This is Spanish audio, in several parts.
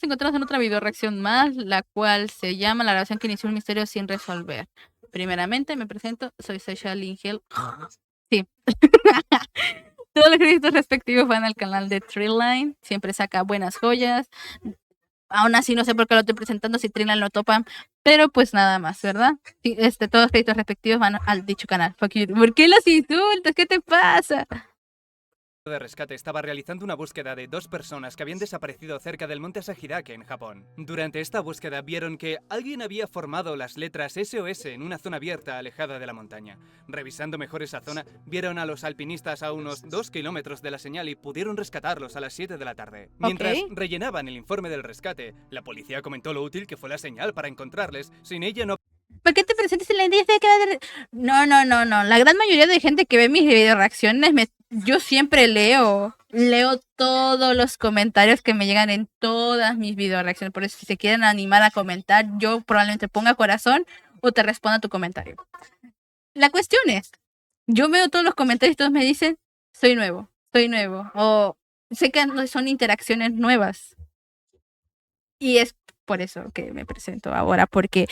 Nos encontramos en otra video reacción más, la cual se llama La grabación que inició un misterio sin resolver. Primeramente me presento, soy Sasha Lingel. Sí. Todos los créditos respectivos van al canal de Treeline. Siempre saca buenas joyas. Aún así no sé por qué lo estoy presentando si Treeline lo topan. Pero pues nada más, ¿verdad? Sí, todos los créditos respectivos van al dicho canal. Fuck you. ¿Por qué los insultas? ¿Qué te pasa? De rescate estaba realizando una búsqueda de dos personas que habían desaparecido cerca del monte Asahidake en Japón. Durante esta búsqueda vieron que alguien había formado las letras SOS en una zona abierta alejada de la montaña. Revisando mejor esa zona, vieron a los alpinistas a unos 2 kilómetros de la señal y pudieron rescatarlos a las 7 de la tarde. Mientras rellenaban el informe del rescate, la policía comentó lo útil que fue la señal para encontrarles. Sin ella no... ¿Por qué te presentes en la idea de que... No. La gran mayoría de gente que ve mis video reacciones, yo siempre leo todos los comentarios que me llegan en todas mis video reacciones. Por eso, si se quieren animar a comentar, yo probablemente ponga corazón o te responda tu comentario. La cuestión es, yo veo todos los comentarios y todos me dicen, soy nuevo. O sé que son interacciones nuevas. Y es por eso que me presento ahora, porque...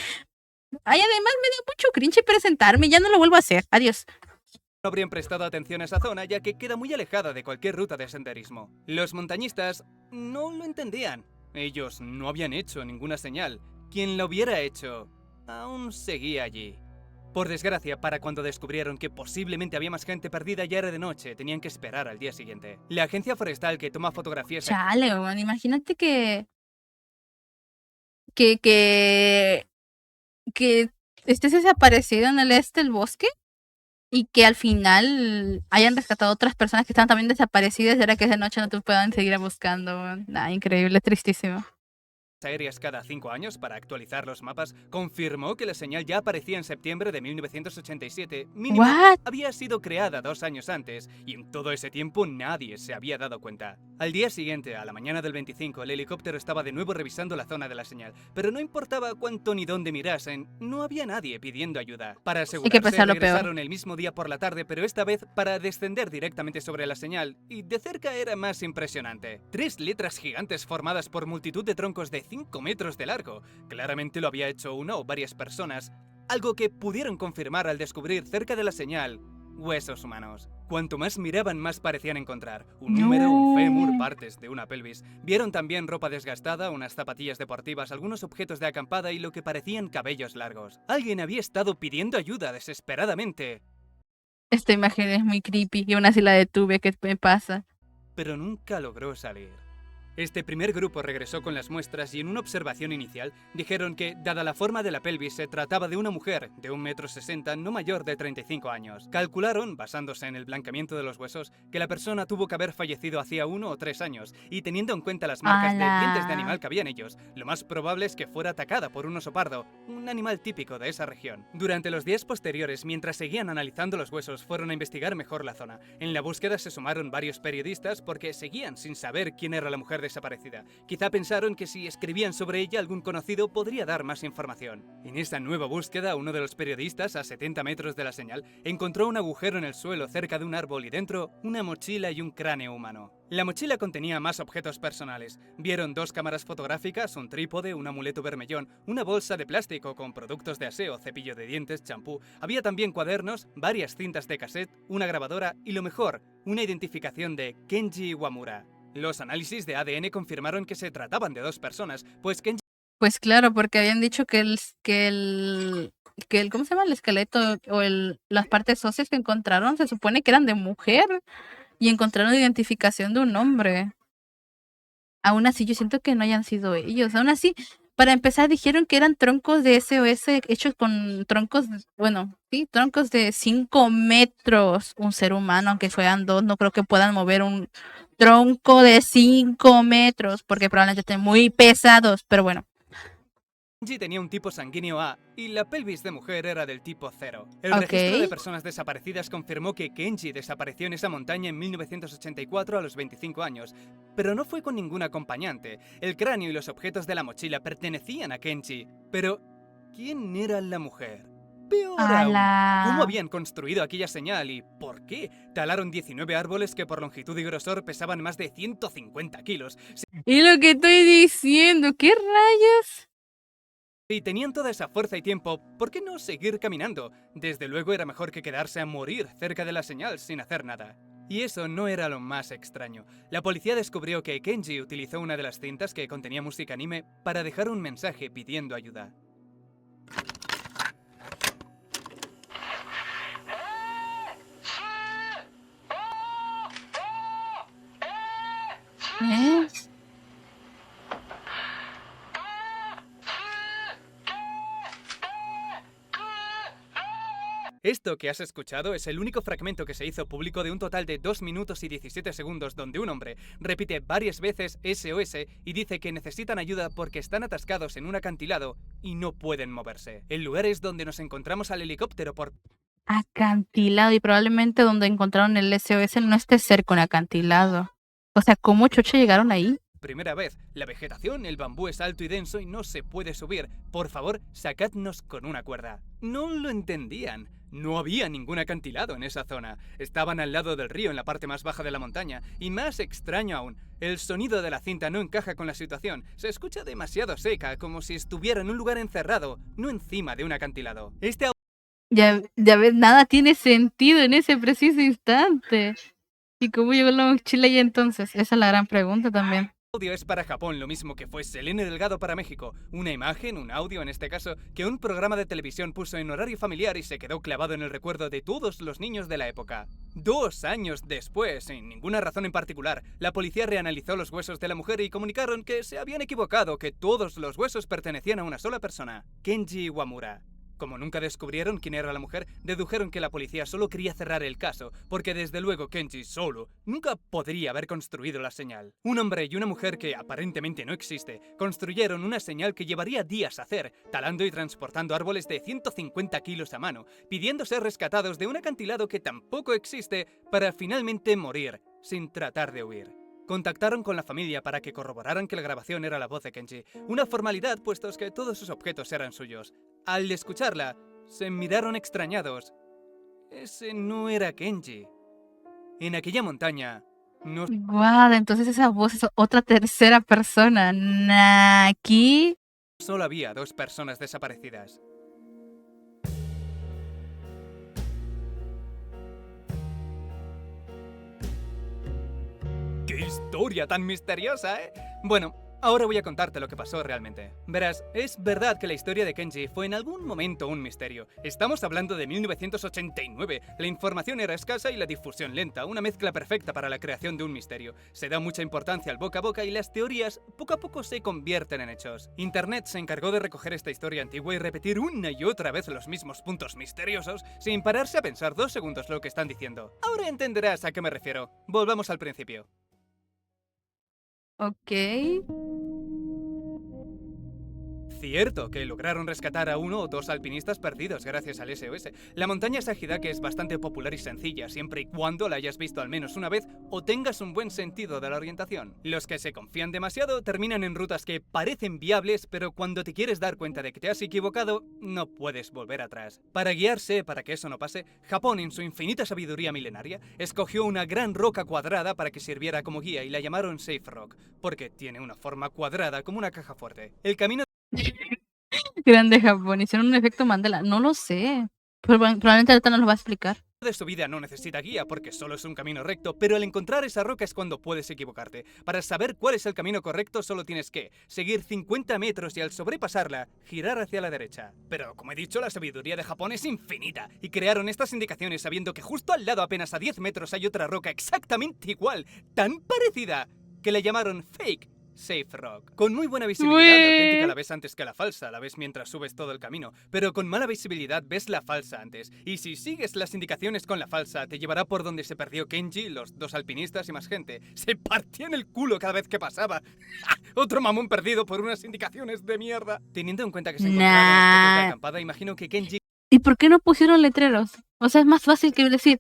Ay, además me dio mucho cringe presentarme, ya no lo vuelvo a hacer. Adiós. No habrían prestado atención a esa zona ya que queda muy alejada de cualquier ruta de senderismo. Los montañistas no lo entendían. Ellos no habían hecho ninguna señal. Quien lo hubiera hecho aún seguía allí. Por desgracia, para cuando descubrieron que posiblemente había más gente perdida ya era de noche, tenían que esperar al día siguiente. La agencia forestal que toma fotografías... Chale, man, imagínate que estés desaparecido en el este del bosque y que al final hayan rescatado otras personas que estaban también desaparecidas y ahora que es de noche no te puedan seguir buscando. Nah, increíble, tristísimo. aéreas cada 5 años para actualizar los mapas, confirmó que la señal ya aparecía en septiembre de 1987, mínimo What? había sido creada 2 años antes, y en todo ese tiempo nadie se había dado cuenta. Al día siguiente, a la mañana del 25, el helicóptero estaba de nuevo revisando la zona de la señal, pero no importaba cuánto ni dónde mirasen, no había nadie pidiendo ayuda. Para asegurarse, regresaron el mismo día por la tarde, pero esta vez para descender directamente sobre la señal, y de cerca era más impresionante. 3 letras gigantes formadas por multitud de troncos de 5 metros de largo. Claramente lo había hecho una o varias personas, algo que pudieron confirmar al descubrir cerca de la señal huesos humanos. Cuanto más miraban, más parecían encontrar. Un húmero, un fémur, partes de una pelvis. Vieron también ropa desgastada, unas zapatillas deportivas, algunos objetos de acampada y lo que parecían cabellos largos. Alguien había estado pidiendo ayuda desesperadamente. Esta imagen es muy creepy y aún así la detuve, ¿qué me pasa? Pero nunca logró salir. Este primer grupo regresó con las muestras y en una observación inicial dijeron que, dada la forma de la pelvis, se trataba de una mujer de 1,60 m no mayor de 35 años. Calcularon, basándose en el blancamiento de los huesos, que la persona tuvo que haber fallecido hacía 1 o 3 años, y teniendo en cuenta las marcas de dientes de animal que había en ellos, lo más probable es que fuera atacada por un oso pardo, un animal típico de esa región. Durante los días posteriores, mientras seguían analizando los huesos, fueron a investigar mejor la zona. En la búsqueda se sumaron varios periodistas porque seguían sin saber quién era la mujer desaparecida. Quizá pensaron que si escribían sobre ella algún conocido podría dar más información. En esta nueva búsqueda, uno de los periodistas, a 70 metros de la señal, encontró un agujero en el suelo cerca de un árbol y dentro una mochila y un cráneo humano. La mochila contenía más objetos personales. Vieron 2 cámaras fotográficas, un trípode, un amuleto vermellón, una bolsa de plástico con productos de aseo, cepillo de dientes, champú. Había también cuadernos, varias cintas de cassette, una grabadora y lo mejor, una identificación de Kenji Iwamura. Los análisis de ADN confirmaron que se trataban de 2 personas, pues Kenji... Pues claro, porque habían dicho que el ¿cómo se llama? El esqueleto o las partes óseas que encontraron se supone que eran de mujer y encontraron identificación de un hombre. Aún así, yo siento que no hayan sido ellos. Aún así, para empezar, dijeron que eran troncos de SOS hechos con troncos, bueno, sí, troncos de 5 metros. Un ser humano, aunque fueran 2, no creo que puedan mover un tronco de 5 metros, porque probablemente estén muy pesados, pero bueno. Kenji tenía un tipo sanguíneo A y la pelvis de mujer era del tipo 0. El registro de personas desaparecidas confirmó que Kenji desapareció en esa montaña en 1984 a los 25 años, pero no fue con ningún acompañante. El cráneo y los objetos de la mochila pertenecían a Kenji, pero ¿quién era la mujer? Peor A aún, ¿cómo la... habían construido aquella señal y por qué? Talaron 19 árboles que por longitud y grosor pesaban más de 150 kilos. Y lo que estoy diciendo, ¿qué rayos? Si tenían toda esa fuerza y tiempo, ¿por qué no seguir caminando? Desde luego era mejor que quedarse a morir cerca de la señal sin hacer nada. Y eso no era lo más extraño. La policía descubrió que Kenji utilizó una de las cintas que contenía música anime para dejar un mensaje pidiendo ayuda. ¿Eh? Esto que has escuchado es el único fragmento que se hizo público de un total de 2 minutos y 17 segundos donde un hombre repite varias veces SOS y dice que necesitan ayuda porque están atascados en un acantilado y no pueden moverse. El lugar es donde nos encontramos al helicóptero por... Acantilado, y probablemente donde encontraron el SOS no esté cerca un acantilado. O sea, ¿cómo chucha llegaron ahí? Primera vez, la vegetación, el bambú es alto y denso y no se puede subir. Por favor, sacadnos con una cuerda. No lo entendían. No había ningún acantilado en esa zona. Estaban al lado del río en la parte más baja de la montaña. Y más extraño aún, el sonido de la cinta no encaja con la situación. Se escucha demasiado seca, como si estuviera en un lugar encerrado, no encima de un acantilado. Ya ves, nada tiene sentido en ese preciso instante. ¿Y cómo llegó la mochila ahí entonces? Esa es la gran pregunta también. Audio es para Japón, lo mismo que fue Selene Delgado para México. Una imagen, un audio en este caso, que un programa de televisión puso en horario familiar y se quedó clavado en el recuerdo de todos los niños de la época. 2 años después, sin ninguna razón en particular, la policía reanalizó los huesos de la mujer y comunicaron que se habían equivocado, que todos los huesos pertenecían a una sola persona, Kenji Iwamura. Como nunca descubrieron quién era la mujer, dedujeron que la policía solo quería cerrar el caso, porque desde luego Kenji solo nunca podría haber construido la señal. Un hombre y una mujer que aparentemente no existe, construyeron una señal que llevaría días hacer, talando y transportando árboles de 150 kilos a mano, pidiendo ser rescatados de un acantilado que tampoco existe, para finalmente morir, sin tratar de huir. Contactaron con la familia para que corroboraran que la grabación era la voz de Kenji, una formalidad puestos que todos sus objetos eran suyos. Al escucharla, se miraron extrañados. Ese no era Kenji. En aquella montaña, no Guau, entonces esa voz es otra tercera persona. Aquí. solo había 2 personas desaparecidas. ¡Qué historia tan misteriosa, eh! Bueno, ahora voy a contarte lo que pasó realmente. Verás, es verdad que la historia de Kenji fue en algún momento un misterio. Estamos hablando de 1989. La información era escasa y la difusión lenta, una mezcla perfecta para la creación de un misterio. Se da mucha importancia al boca a boca y las teorías poco a poco se convierten en hechos. Internet se encargó de recoger esta historia antigua y repetir una y otra vez los mismos puntos misteriosos sin pararse a pensar 2 segundos lo que están diciendo. Ahora entenderás a qué me refiero. Volvamos al principio. Ok. Cierto que lograron rescatar a 1 o 2 alpinistas perdidos gracias al SOS. La montaña Sagidake es bastante popular y sencilla, siempre y cuando la hayas visto al menos una vez o tengas un buen sentido de la orientación. Los que se confían demasiado terminan en rutas que parecen viables, pero cuando te quieres dar cuenta de que te has equivocado, no puedes volver atrás. Para guiarse, para que eso no pase, Japón, en su infinita sabiduría milenaria, escogió una gran roca cuadrada para que sirviera como guía y la llamaron Safe Rock, porque tiene una forma cuadrada como una caja fuerte. El camino Grande Japón. Hicieron un efecto Mandela. No lo sé. Probablemente ahorita nos lo va a explicar. de su vida no necesita guía porque solo es un camino recto, pero al encontrar esa roca es cuando puedes equivocarte. Para saber cuál es el camino correcto solo tienes que seguir 50 metros y al sobrepasarla, girar hacia la derecha. Pero como he dicho, la sabiduría de Japón es infinita y crearon estas indicaciones sabiendo que justo al lado, apenas a 10 metros, hay otra roca exactamente igual, tan parecida, que le llamaron Fake Safe Rock. Con muy buena visibilidad, la auténtica la ves antes que la falsa, la ves mientras subes todo el camino, pero con mala visibilidad ves la falsa antes, y si sigues las indicaciones con la falsa, te llevará por donde se perdió Kenji, los 2 alpinistas y más gente. Se partían el culo cada vez que pasaba. Otro mamón perdido por unas indicaciones de mierda. Teniendo en cuenta que se encontraban en esta roca acampada, imagino que Kenji... ¿Y por qué no pusieron letreros? O sea, es más fácil que decir,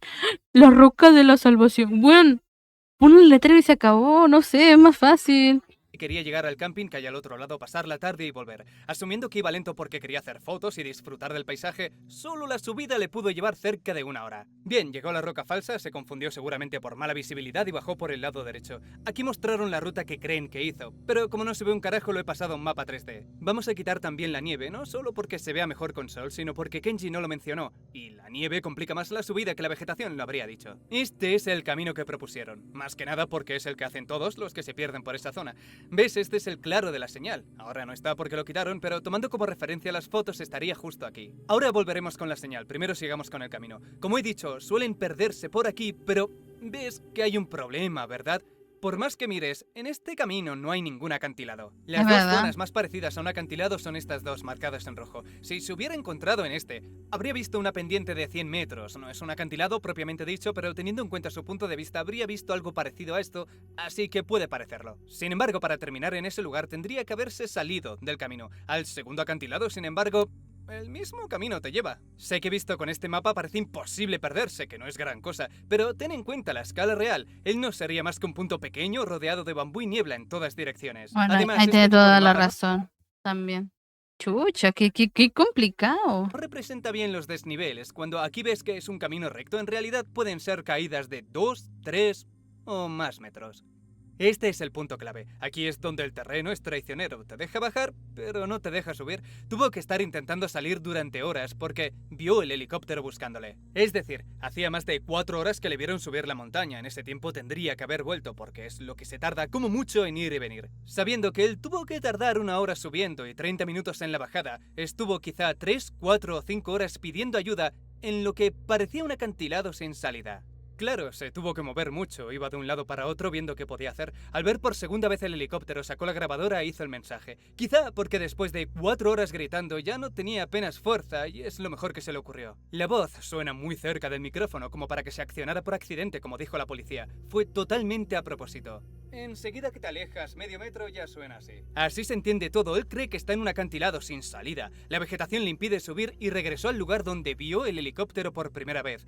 la roca de la salvación. Bueno, pon un letrero y se acabó, no sé, es más fácil. quería llegar al camping que hay al otro lado, pasar la tarde y volver. Asumiendo que iba lento porque quería hacer fotos y disfrutar del paisaje, solo la subida le pudo llevar cerca de 1 hora. Bien, llegó a la roca falsa, se confundió seguramente por mala visibilidad y bajó por el lado derecho. Aquí mostraron la ruta que creen que hizo, pero como no se ve un carajo lo he pasado a un mapa 3D. Vamos a quitar también la nieve, no solo porque se vea mejor con sol, sino porque Kenji no lo mencionó, y la nieve complica más la subida que la vegetación lo habría dicho. Este es el camino que propusieron, más que nada porque es el que hacen todos los que se pierden por esa zona. ¿Ves? Este es el claro de la señal. Ahora no está porque lo quitaron, pero tomando como referencia las fotos estaría justo aquí. Ahora volveremos con la señal, primero sigamos con el camino. Como he dicho, suelen perderse por aquí, pero ves que hay un problema, ¿verdad? Por más que mires, en este camino no hay ningún acantilado. Las dos zonas más parecidas a un acantilado son estas dos, marcadas en rojo. Si se hubiera encontrado en este, habría visto una pendiente de 100 metros. No es un acantilado propiamente dicho, pero teniendo en cuenta su punto de vista, habría visto algo parecido a esto, así que puede parecerlo. Sin embargo, para terminar en ese lugar tendría que haberse salido del camino. Al segundo acantilado, sin embargo, el mismo camino te lleva. Sé que visto con este mapa parece imposible perderse, que no es gran cosa, pero ten en cuenta la escala real. Él no sería más que un punto pequeño rodeado de bambú y niebla en todas direcciones. Bueno, Además, ahí tiene tipo de toda la mapa razón también. Chucha, qué complicado. no representa bien los desniveles. Cuando aquí ves que es un camino recto, en realidad pueden ser caídas de 2, 3 o más metros. Este es el punto clave. Aquí es donde el terreno es traicionero. Te deja bajar, pero no te deja subir. Tuvo que estar intentando salir durante horas porque vio el helicóptero buscándole. Es decir, hacía más de 4 horas que le vieron subir la montaña. En ese tiempo tendría que haber vuelto porque es lo que se tarda como mucho en ir y venir. Sabiendo que él tuvo que tardar 1 hora subiendo y 30 minutos en la bajada, estuvo quizá 3, 4 o 5 horas pidiendo ayuda en lo que parecía un acantilado sin salida. Claro, se tuvo que mover mucho, iba de un lado para otro viendo qué podía hacer. Al ver por segunda vez el helicóptero, sacó la grabadora e hizo el mensaje. Quizá porque después de 4 horas gritando ya no tenía apenas fuerza y es lo mejor que se le ocurrió. La voz suena muy cerca del micrófono como para que se accionara por accidente, como dijo la policía. Fue totalmente a propósito. Enseguida que te alejas medio metro ya suena así. Así se entiende todo, él cree que está en un acantilado sin salida. La vegetación le impide subir y regresó al lugar donde vio el helicóptero por primera vez.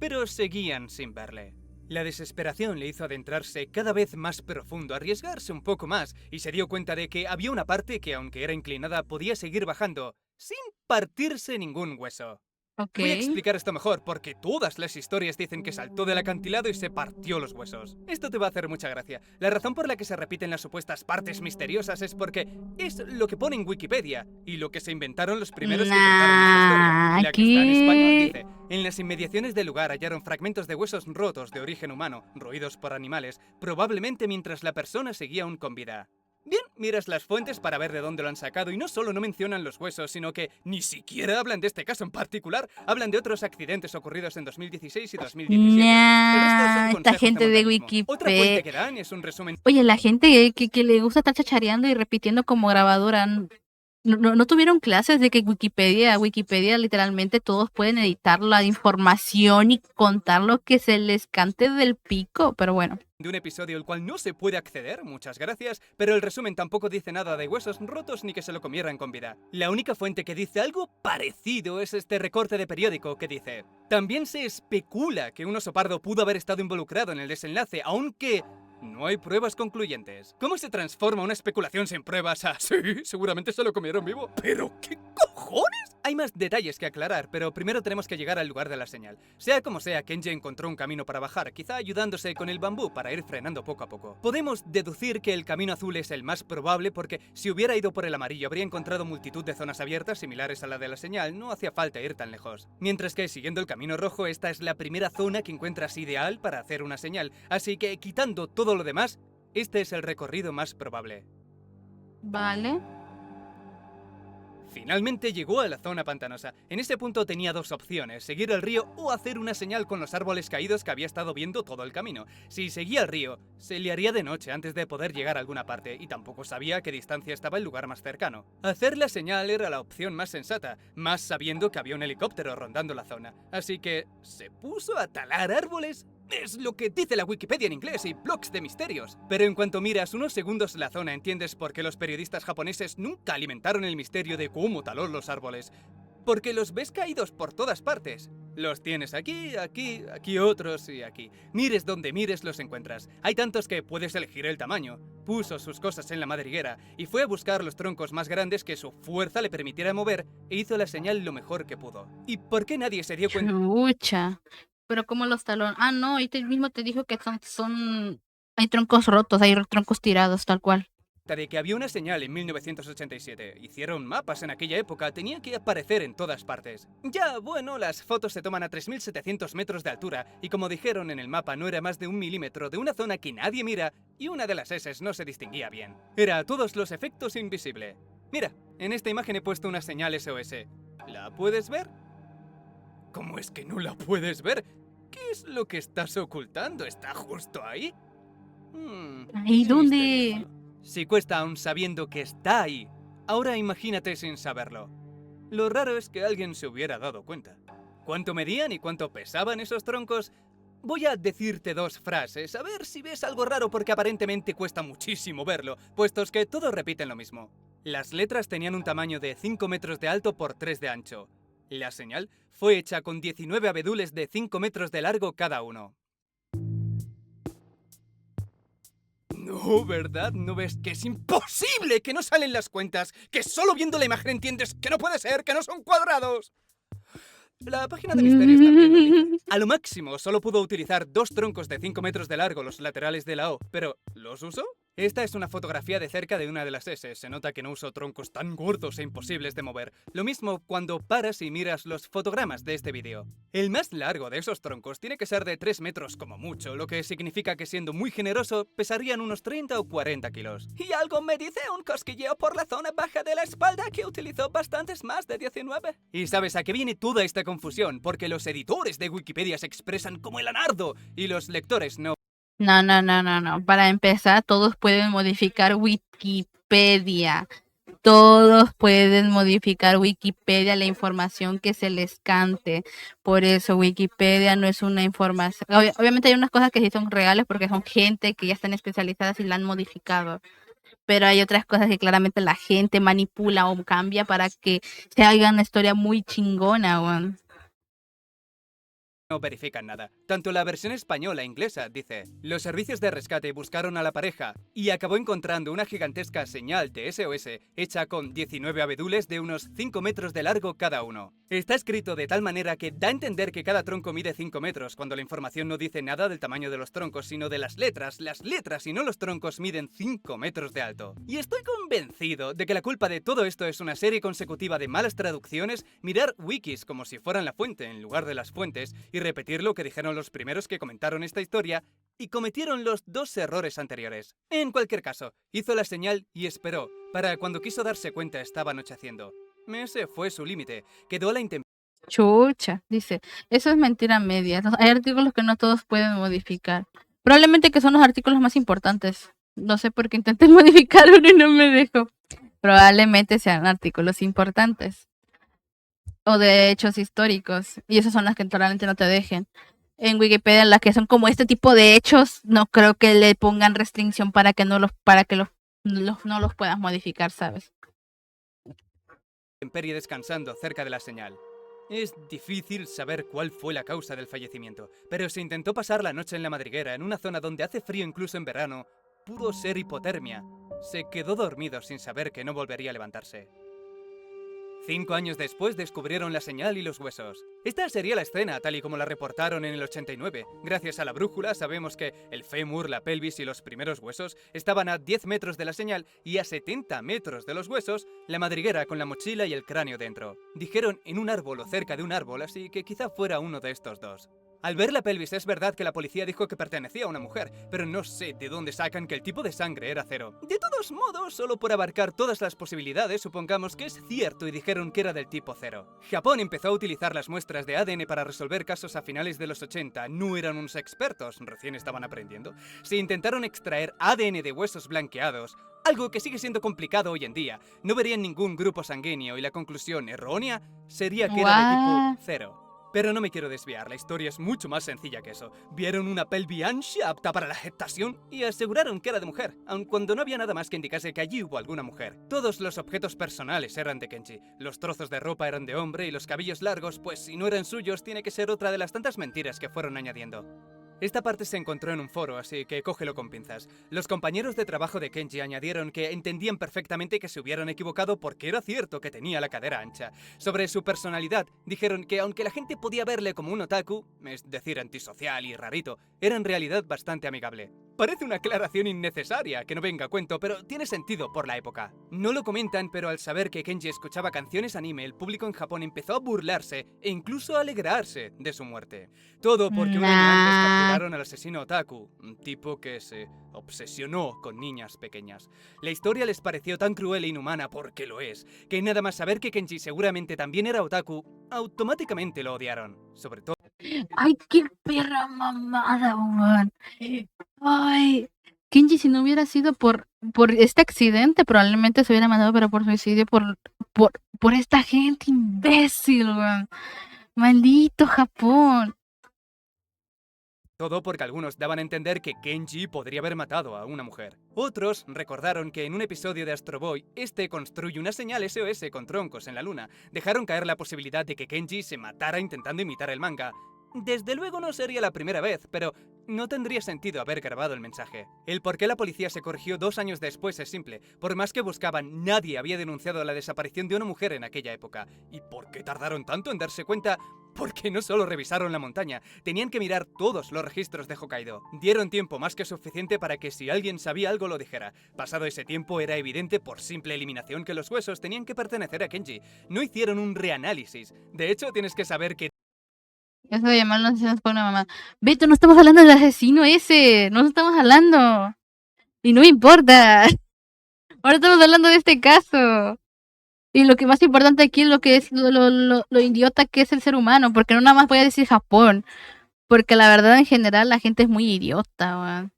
Pero seguían sin verle. La desesperación le hizo adentrarse cada vez más profundo, arriesgarse un poco más, y se dio cuenta de que había una parte que, aunque era inclinada, podía seguir bajando, sin partirse ningún hueso. Ok. Voy a explicar esto mejor, porque todas las historias dicen que saltó del acantilado y se partió los huesos. Esto te va a hacer mucha gracia. La razón por la que se repiten las supuestas partes misteriosas es porque es lo que pone en Wikipedia, y lo que se inventaron los primeros que contaron esta historia. La que está en español dice: en las inmediaciones del lugar hallaron fragmentos de huesos rotos de origen humano, roídos por animales, probablemente mientras la persona seguía aún con vida. Bien, miras las fuentes para ver de dónde lo han sacado y no solo no mencionan los huesos, sino que ni siquiera hablan de este caso en particular. Hablan de otros accidentes ocurridos en 2016 y 2017. El resto son Esta consejos gente de montañismo. Otra fuente Wikipedia. que dan es un resumen. Oye, la gente que le gusta estar chachareando y repitiendo como grabadora, ¿no tuvieron clases de que Wikipedia literalmente todos pueden editar la información y contar lo que se les cante del pico? Pero bueno. De un episodio al cual no se puede acceder, muchas gracias, pero el resumen tampoco dice nada de huesos rotos ni que se lo comieran con vida. La única fuente que dice algo parecido es este recorte de periódico que dice: también se especula que un oso pardo pudo haber estado involucrado en el desenlace, aunque no hay pruebas concluyentes. ¿Cómo se transforma una especulación sin pruebas a sí, seguramente se lo comieron vivo? ¿Pero qué cojones? Hay más detalles que aclarar, pero primero tenemos que llegar al lugar de la señal. Sea como sea, Kenji encontró un camino para bajar, quizá ayudándose con el bambú para ir frenando poco a poco. Podemos deducir que el camino azul es el más probable porque si hubiera ido por el amarillo habría encontrado multitud de zonas abiertas similares a la de la señal, no hacía falta ir tan lejos. Mientras que siguiendo el camino rojo, esta es la primera zona que encuentras ideal para hacer una señal, así que quitando todo lo demás, este es el recorrido más probable. Vale. Finalmente llegó a la zona pantanosa. En ese punto tenía dos opciones: seguir el río o hacer una señal con los árboles caídos que había estado viendo todo el camino. Si seguía el río, se le haría de noche antes de poder llegar a alguna parte, y tampoco sabía a qué distancia estaba el lugar más cercano. Hacer la señal era la opción más sensata, más sabiendo que había un helicóptero rondando la zona. Así que se puso a talar árboles. Es lo que dice la Wikipedia en inglés y blogs de misterios. Pero en cuanto miras unos segundos la zona, entiendes por qué los periodistas japoneses nunca alimentaron el misterio de cómo taló los árboles. Porque los ves caídos por todas partes. Los tienes aquí, aquí, aquí otros y aquí. Mires donde mires los encuentras. Hay tantos que puedes elegir el tamaño. Puso sus cosas en la madriguera y fue a buscar los troncos más grandes que su fuerza le permitiera mover e hizo la señal lo mejor que pudo. ¿Y por qué nadie se dio cuenta? Chucha. Pero como los talones. Ah, no, y te mismo te dijo que hay troncos rotos, hay troncos tirados, tal cual. De que había una señal en 1987. Hicieron mapas en aquella época, tenía que aparecer en todas partes. Ya, bueno, las fotos se toman a 3.700 metros de altura y como dijeron en el mapa no era más de 1 milímetro de una zona que nadie mira y una de las S no se distinguía bien. Era a todos los efectos invisible. Mira, en esta imagen he puesto una señal SOS. ¿La puedes ver? ¿Cómo es que no la puedes ver? ¿Qué es lo que estás ocultando? ¿Está justo ahí? ¿Ahí dónde? Misterioso. Si cuesta aún sabiendo que está ahí, ahora imagínate sin saberlo. Lo raro es que alguien se hubiera dado cuenta. ¿Cuánto medían y cuánto pesaban esos troncos? Voy a decirte 2 frases, a ver si ves algo raro porque aparentemente cuesta muchísimo verlo, puestos que todos repiten lo mismo. Las letras tenían un tamaño de 5 metros de alto por 3 de ancho. La señal fue hecha con 19 abedules de 5 metros de largo cada uno. No, ¿verdad? ¿No ves que es imposible, que no salen las cuentas? Que solo viendo la imagen entiendes que no puede ser, que no son cuadrados. La página de misterios también lo dice. A lo máximo solo pudo utilizar 2 troncos de 5 metros de largo los laterales de la O, pero ¿los usó? Esta es una fotografía de cerca de una de las S. Se nota que no usó troncos tan gordos e imposibles de mover. Lo mismo cuando paras y miras los fotogramas de este vídeo. El más largo de esos troncos tiene que ser de 3 metros como mucho, lo que significa que siendo muy generoso pesarían unos 30 o 40 kilos. Y algo me dice un cosquilleo por la zona baja de la espalda que utilizó bastantes más de 19. ¿Y sabes a qué viene toda esta confusión? Porque los editores de Wikipedia se expresan como el anardo y los lectores no. No. Para empezar, todos pueden modificar Wikipedia. Todos pueden modificar Wikipedia, la información que se les cante. Por eso Wikipedia no es una información. Obviamente hay unas cosas que sí son reales porque son gente que ya están especializadas y la han modificado. Pero hay otras cosas que claramente la gente manipula o cambia para que se haga una historia muy chingona, weón. No verifican nada. Tanto la versión española e inglesa dice: los servicios de rescate buscaron a la pareja y acabó encontrando una gigantesca señal de SOS hecha con 19 abedules de unos 5 metros de largo cada uno. Está escrito de tal manera que da a entender que cada tronco mide 5 metros, cuando la información no dice nada del tamaño de los troncos, sino de las letras. Las letras y no los troncos miden 5 metros de alto. Y estoy convencido de que la culpa de todo esto es una serie consecutiva de malas traducciones, mirar wikis como si fueran la fuente en lugar de las fuentes y repetir lo que dijeron los primeros que comentaron esta historia y cometieron los 2 errores anteriores. En cualquier caso, hizo la señal y esperó. Para cuando quiso darse cuenta estaba anocheciendo. Ese fue su límite. Quedó a la intemperie. Chucha, dice, eso es mentira media. Hay artículos que no todos pueden modificar. Probablemente que son los artículos más importantes. No sé por qué intenté modificar uno y no me dejó. Probablemente sean artículos importantes. O de hechos históricos. Y esas son las que probablemente no te dejen. En Wikipedia, las que son como este tipo de hechos, no creo que le pongan restricción para que no los puedas modificar, ¿sabes? Descansando cerca de la señal. Es difícil saber cuál fue la causa del fallecimiento, pero se intentó pasar la noche en la madriguera, en una zona donde hace frío incluso en verano. Pudo ser hipotermia. Se quedó dormido sin saber que no volvería a levantarse. 5 años después descubrieron la señal y los huesos. Esta sería la escena tal y como la reportaron en el 89. Gracias a la brújula sabemos que el fémur, la pelvis y los primeros huesos estaban a 10 metros de la señal y a 70 metros de los huesos, la madriguera con la mochila y el cráneo dentro. Dijeron en un árbol o cerca de un árbol, así que quizá fuera uno de estos dos. Al ver la pelvis es verdad que la policía dijo que pertenecía a una mujer, pero no sé de dónde sacan que el tipo de sangre era 0. De todos modos, solo por abarcar todas las posibilidades, supongamos que es cierto y dijeron que era del tipo 0. Japón empezó a utilizar las muestras de ADN para resolver casos a finales de los 80. No eran unos expertos, recién estaban aprendiendo. Se intentaron extraer ADN de huesos blanqueados, algo que sigue siendo complicado hoy en día. No verían ningún grupo sanguíneo y la conclusión errónea sería que era de tipo 0. Pero no me quiero desviar, la historia es mucho más sencilla que eso. Vieron una pelvis ancha apta para la gestación y aseguraron que era de mujer, aun cuando no había nada más que indicase que allí hubo alguna mujer. Todos los objetos personales eran de Kenji, los trozos de ropa eran de hombre y los cabellos largos, pues si no eran suyos, tiene que ser otra de las tantas mentiras que fueron añadiendo. Esta parte se encontró en un foro, así que cógelo con pinzas. Los compañeros de trabajo de Kenji añadieron que entendían perfectamente que se hubieran equivocado porque era cierto que tenía la cadera ancha. Sobre su personalidad, dijeron que aunque la gente podía verle como un otaku, es decir, antisocial y rarito, era en realidad bastante amigable. Parece una aclaración innecesaria, que no venga a cuento, pero tiene sentido por la época. No lo comentan, pero al saber que Kenji escuchaba canciones anime, el público en Japón empezó a burlarse e incluso a alegrarse de su muerte. Todo porque un año antes capturaron al asesino otaku, un tipo que se obsesionó con niñas pequeñas. La historia les pareció tan cruel e inhumana, porque lo es, que nada más saber que Kenji seguramente también era otaku, automáticamente lo odiaron. Sobre todo... Ay, qué perra mamada, weón. Ay, Kenji, si no hubiera sido por este accidente, probablemente se hubiera mandado, pero por suicidio, por esta gente imbécil, weón. Maldito Japón. Todo porque algunos daban a entender que Kenji podría haber matado a una mujer. Otros recordaron que en un episodio de Astro Boy, este construye una señal SOS con troncos en la luna. Dejaron caer la posibilidad de que Kenji se matara intentando imitar el manga. Desde luego no sería la primera vez, pero no tendría sentido haber grabado el mensaje. El por qué la policía se corrigió 2 años después es simple. Por más que buscaban, nadie había denunciado la desaparición de una mujer en aquella época. ¿Y por qué tardaron tanto en darse cuenta? Porque no solo revisaron la montaña, tenían que mirar todos los registros de Hokkaido. Dieron tiempo más que suficiente para que si alguien sabía algo lo dijera. Pasado ese tiempo era evidente por simple eliminación que los huesos tenían que pertenecer a Kenji. No hicieron un reanálisis. De hecho, tienes que saber que... Eso de llamar los asesinos por una mamá. Beto, no estamos hablando del asesino ese. No estamos hablando. Y no me importa. Ahora estamos hablando de este caso. Y lo que más importante aquí es lo que es lo idiota que es el ser humano. Porque no nada más voy a decir Japón. Porque la verdad en general la gente es muy idiota, weón.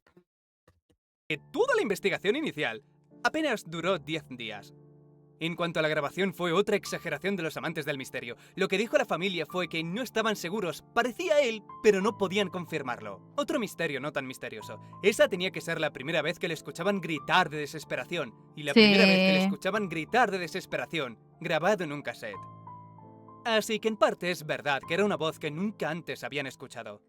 Toda la investigación inicial apenas duró 10 días. En cuanto a la grabación, fue otra exageración de los amantes del misterio. Lo que dijo la familia fue que no estaban seguros, parecía él, pero no podían confirmarlo. Otro misterio no tan misterioso. Esa tenía que ser la primera vez que le escuchaban gritar de desesperación. Y la primera vez que le escuchaban gritar de desesperación, grabado en un cassette. Así que en parte es verdad que era una voz que nunca antes habían escuchado.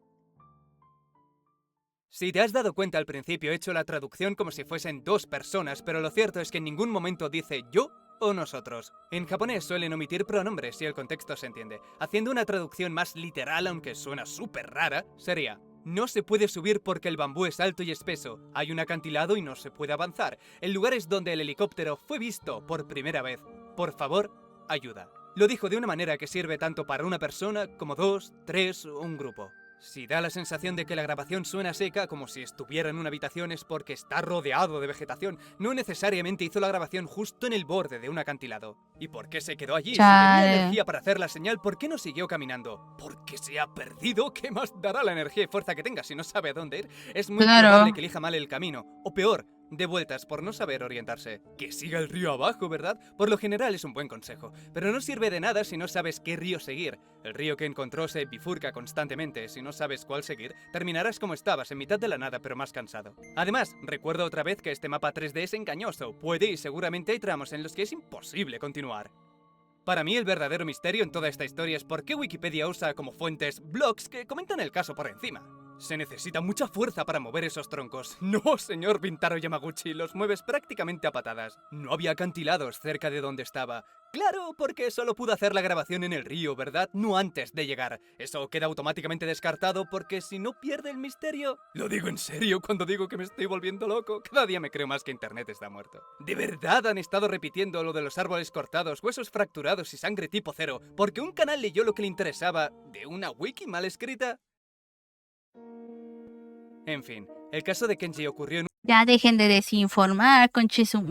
Si te has dado cuenta al principio, he hecho la traducción como si fuesen 2 personas, pero lo cierto es que en ningún momento dice yo o nosotros. En japonés suelen omitir pronombres si el contexto se entiende. Haciendo una traducción más literal, aunque suena súper rara, sería: no se puede subir porque el bambú es alto y espeso, hay un acantilado y no se puede avanzar. En lugares donde el helicóptero fue visto por primera vez, por favor, ayuda. Lo dijo de una manera que sirve tanto para una persona como 2, 3 o un grupo. Si da la sensación de que la grabación suena seca, como si estuviera en una habitación, es porque está rodeado de vegetación. No necesariamente hizo la grabación justo en el borde de un acantilado. ¿Y por qué se quedó allí? Si tenía energía para hacer la señal, ¿por qué no siguió caminando? ¿Porque se ha perdido? ¿Qué más dará la energía y fuerza que tenga si no sabe a dónde ir? Es muy probable que elija mal el camino. O peor, de vueltas por no saber orientarse. Que siga el río abajo, ¿verdad? Por lo general es un buen consejo, pero no sirve de nada si no sabes qué río seguir. El río que encontró se bifurca constantemente. Si no sabes cuál seguir, terminarás como estabas, en mitad de la nada, pero más cansado. Además, recuerdo otra vez que este mapa 3D es engañoso. Puede y seguramente hay tramos en los que es imposible continuar. Para mí el verdadero misterio en toda esta historia es por qué Wikipedia usa como fuentes blogs que comentan el caso por encima. Se necesita mucha fuerza para mover esos troncos. No, señor Bintaro Yamaguchi, los mueves prácticamente a patadas. No había acantilados cerca de donde estaba. Claro, porque solo pudo hacer la grabación en el río, ¿verdad? No antes de llegar. Eso queda automáticamente descartado porque si no pierde el misterio... Lo digo en serio cuando digo que me estoy volviendo loco. Cada día me creo más que Internet está muerto. ¿De verdad han estado repitiendo lo de los árboles cortados, huesos fracturados y sangre tipo 0 porque un canal leyó lo que le interesaba de una wiki mal escrita? En fin, el caso de Kenji ocurrió en... Ya dejen de desinformar con Chisum.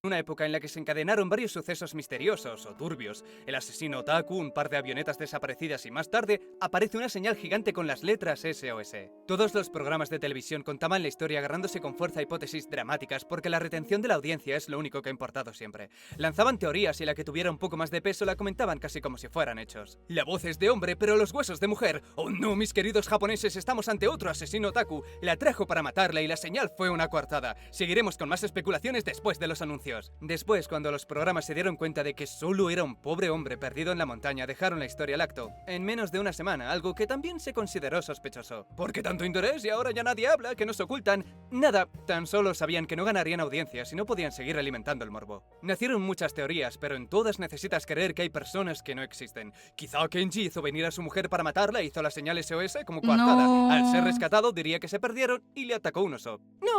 Una época en la que se encadenaron varios sucesos misteriosos o turbios. El asesino Otaku, un par de avionetas desaparecidas y más tarde aparece una señal gigante con las letras SOS. Todos los programas de televisión contaban la historia agarrándose con fuerza a hipótesis dramáticas porque la retención de la audiencia es lo único que ha importado siempre. Lanzaban teorías y la que tuviera un poco más de peso la comentaban casi como si fueran hechos. La voz es de hombre pero los huesos de mujer. Oh no, mis queridos japoneses, estamos ante otro asesino Otaku. La trajo para matarla y la señal fue una coartada. Seguiremos con más especulaciones después de los anuncios. Después, cuando los programas se dieron cuenta de que solo era un pobre hombre perdido en la montaña, dejaron la historia al acto. En menos de una semana, algo que también se consideró sospechoso. ¿Por qué tanto interés y ahora ya nadie habla? ¿Qué nos ocultan? Nada, tan solo sabían que no ganarían audiencias y no podían seguir alimentando el morbo. Nacieron muchas teorías, pero en todas necesitas creer que hay personas que no existen. Quizá Kenji hizo venir a su mujer para matarla, hizo la señal SOS como coartada. No. Al ser rescatado diría que se perdieron y le atacó un oso. No.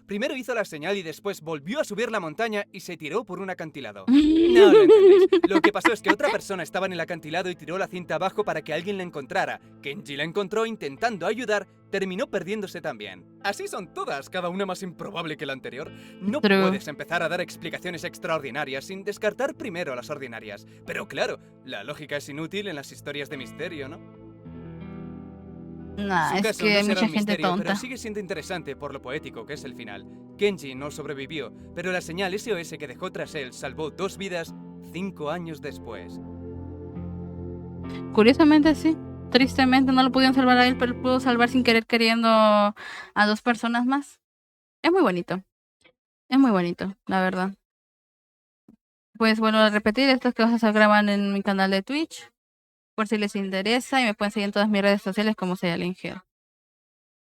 Primero hizo la señal y después volvió a subir la montaña y se tiró por un acantilado. No lo entendéis. Lo que pasó es que otra persona estaba en el acantilado y tiró la cinta abajo para que alguien la encontrara. Kenji la encontró intentando ayudar, terminó perdiéndose también. Así son todas, cada una más improbable que la anterior. No True. puedes empezar a dar explicaciones extraordinarias sin descartar primero las ordinarias. Pero claro, la lógica es inútil en las historias de misterio, ¿no? Nah, Su es caso que no hay será mucha un gente misterio, pero tonta. sigue siendo interesante por lo poético que es el final. Kenji no sobrevivió, pero la señal SOS que dejó tras él salvó 2 vidas 5 años después. Curiosamente sí. Tristemente no lo pudieron salvar a él, pero pudo salvar sin querer queriendo a 2 personas más. Es muy bonito. Es muy bonito, la verdad. Pues vuelvo a repetir, estas cosas se graban en mi canal de Twitch, por si les interesa, y me pueden seguir en todas mis redes sociales como Sayalin Hill.